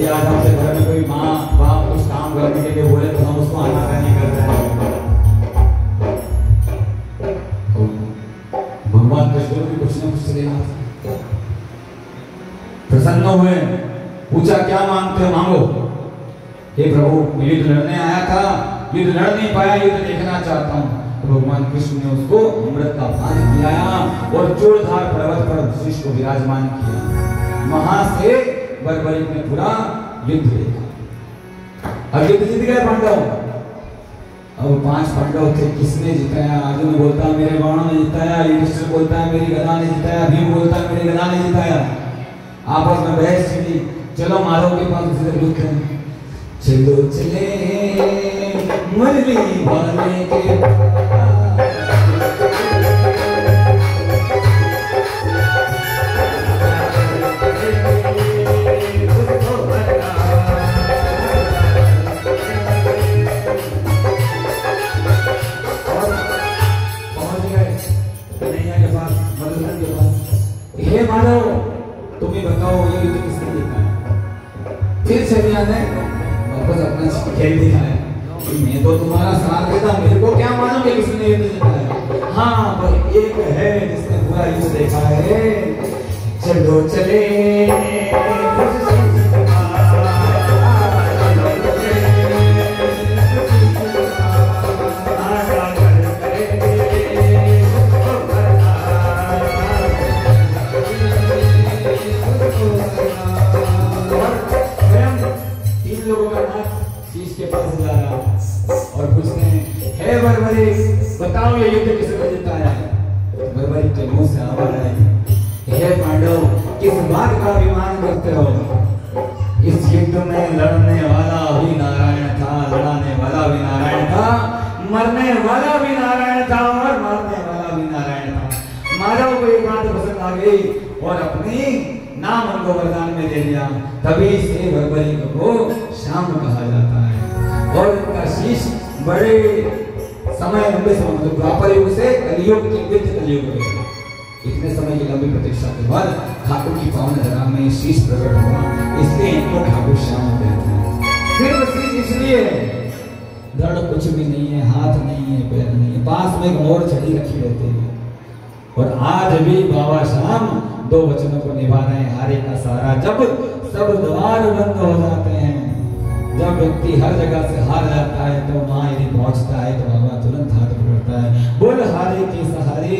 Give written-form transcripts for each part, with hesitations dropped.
यदि आज हमसे घर में कोई माँ बाप कुछ काम करने के लिए बोले तो हम उसको आना नहीं करते हैं। भगवान कृष्ण भी कुछ न कुछ लेना प्रसन्न हुए, पूछा क्या मांगते हो, मांगो। हे प्रभु युद्ध लड़ने आया था, युद्ध लड़ नहीं पाया, युद्ध देखना चाहता हूँ। तो भगवान कृष्ण ने उसको अमृत का पान पिलाया और चूड़धार पर्वत पर शिष्य को विराजमान किया। वहां से बर्बरीक ने पूरा युद्ध देखा। अब युद्ध जीत गए पांडव। अब 5 पांडव थे, किसने जिताया? अर्जुन बोलता मेरे बाणों ने जिताया, युधिष्ठिर बोलता है मेरी गदा ने जिताया, भीम बोलता है मेरी गदा ने जिताया। आपस में बहस छिड़ी। चलो माधव के पास उसे दुख है, चलो चले मरली वाले के हे माधव तुम ही बताओ ये युद्ध किसने जीता है? फिर शनिया ने वापस अपना खेल दिखाया। मैं तो तुम्हारा साथ देता, मेरे को क्या मालूम कि किसने युद्ध जीता है। हाँ पर एक है जिसने पूरा युद्ध देखा है। चलो चले बताओ ये युद्ध किसने जिताया है? बर्बरीक के मुंह से आवाज आई, हे पांडव किस बात का अभिमान करते हो? इस युद्ध में लड़ने वाला भी नारायण था, लड़ाने वाला भी नारायण था, मरने वाला भी नारायण था और मारने वाला भी नारायण था। माधव को ये बात पसंद आ गई और अपनी नाम उनको वरदान में दे दिया। तभी से बर्बरीक को श्याम कहा जाता है और उनका शीश बड़े समय लंबे समय मतलब द्वापर युग से कलियुग के बीच कलियुग में इतने समय की लंबी प्रतीक्षा के बाद ठाकुर की पावन धरा में शीश प्रकट हुआ, इसलिए इनको ठाकुर श्याम कहते हैं। सिर्फ शीश इसलिए धड़ कुछ भी नहीं है, हाथ नहीं है, पैर नहीं है, पास में एक मोर छड़ी रखी रहती है। और आज भी बाबा श्याम 2 वचनों को निभा रहे हैं, हारे का सहारा। जब सब द्वार बंद हो जाते हैं, जब व्यक्ति हर जगह से हार जाता है तो माँ यदि पहुंचता है तो बाबा तुरंत हाथ पकड़ता है, बोल हारे के सहारे।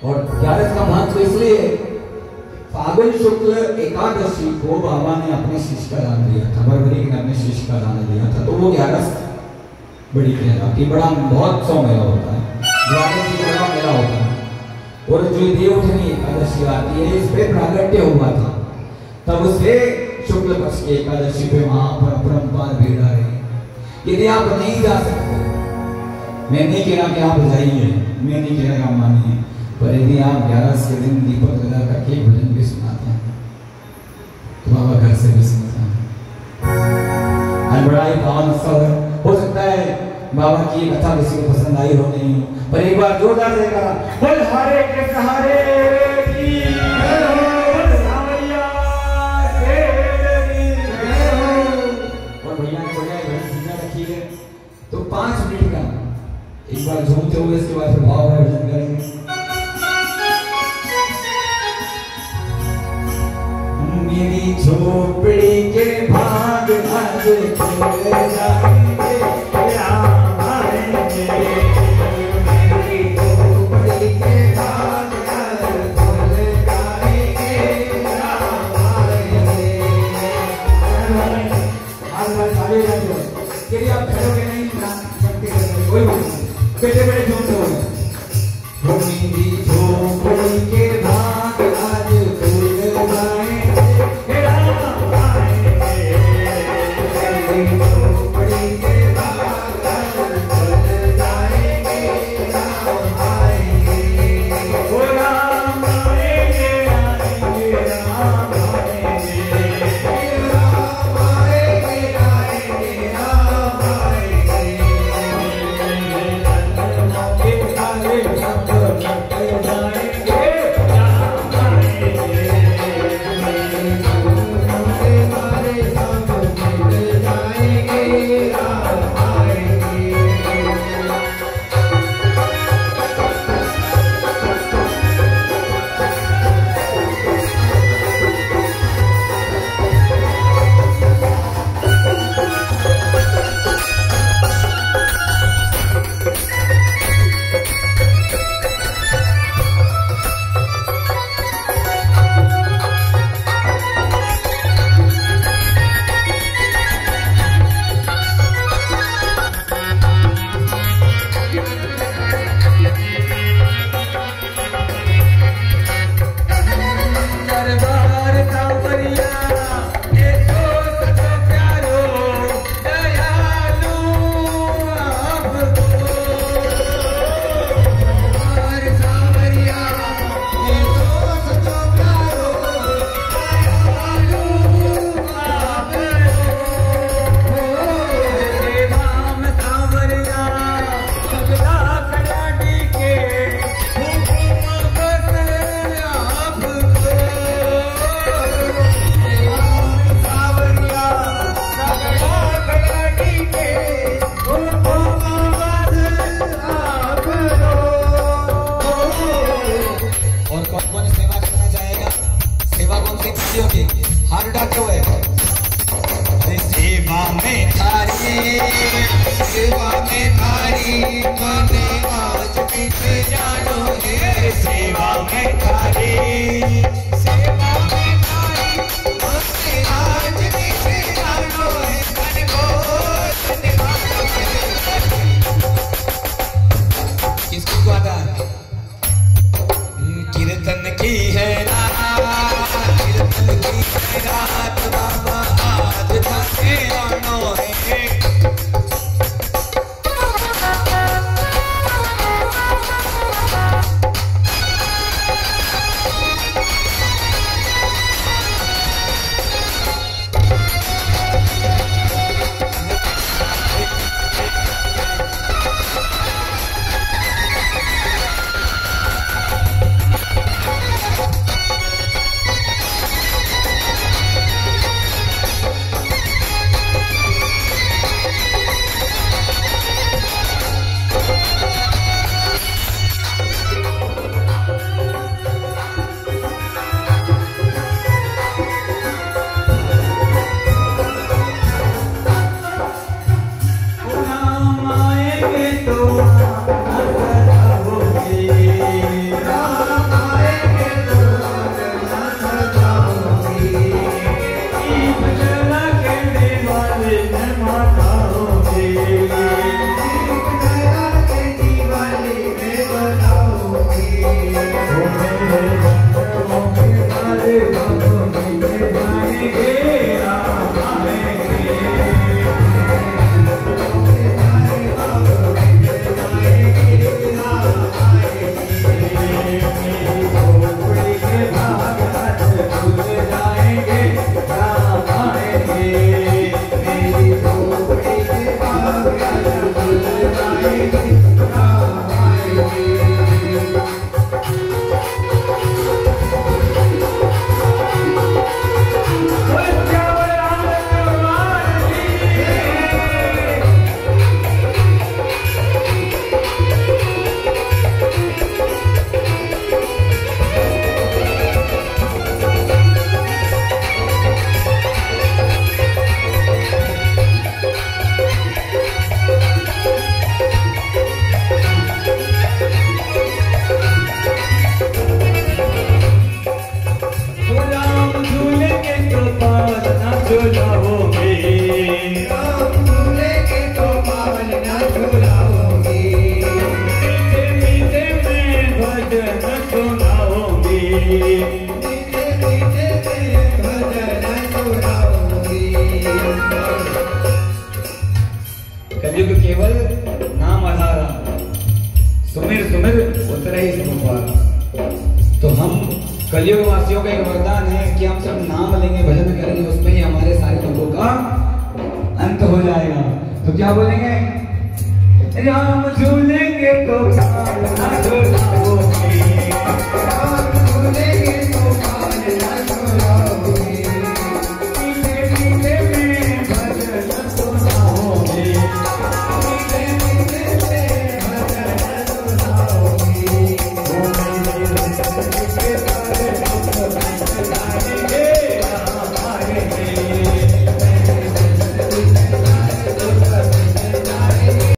और 11 का महत्व इसलिए फागुन शुक्ल एकादशी को बाबा ने अपने शिष्य का दान दिया था, बर्बरीक ने अपने शिष्य का दान दिया था। तो वो 11 बड़ी कहलाती, बड़ा महोत्सव मेला होता है, द्वादशी बड़ा मेला होता है। और जो देवउठनी एकादशी आती है इस पे प्रागट्य हुआ था, तब से शुक्ल पक्ष की एकादशी पे वहां पर अपरंपार भीड़ आ रही। यदि आप नहीं जा सकते, मैं नहीं कह रहा कि आप जाइए, मैं नहीं कह रहा कि आप मानिए, पर यदि आप 11 के दिन दीपक लगा करके भजन भी सुनाते हैं तो बाबा घर से भी सुनता है। बड़ा ही पावन उत्सव हो सकता है बाबा की कथा किसी को पसंद आई हो नहीं हो, पर एक बार जोरदार देगा, बोल हारे के सहारे की तो 5 मिनट का एक बार झूमते हुए इसके बाद फिर भाव में भजन करेंगे। मेरी झोपड़ी के भाग आज खुल जाएंगे, राम आएंगे। मेरी झोपड़ी के भाग आज खुल जाएंगे, राम आएंगे। यदि आप करोगे नहीं कोई बेटे बेटे झूमते हो, मेरी झोपड़ी के भाग आज खुल जाएंगे, राम आएंगे। मेरी झोपड़ी के वासियों की हाथ उठाते हुए सेवा में थारी मैंने आज बीत जानो है सेवा में थारी आज बीत जानो है मन को किसको गाता है कीर्तन की है रात कीर्तन की है रात बाबा आज थाके आनो है कलयुग केवल नाम आधारा सुमिर सुमिर उतरे ही समुपारा। तो हम कलयुग वासियों का एक वरदान है कि हम सब नाम लेंगे भजन करेंगे उसमें ही हमारे सारे दुखों का अंत हो जाएगा। तो क्या बोलेंगे राम झूलेंगे तो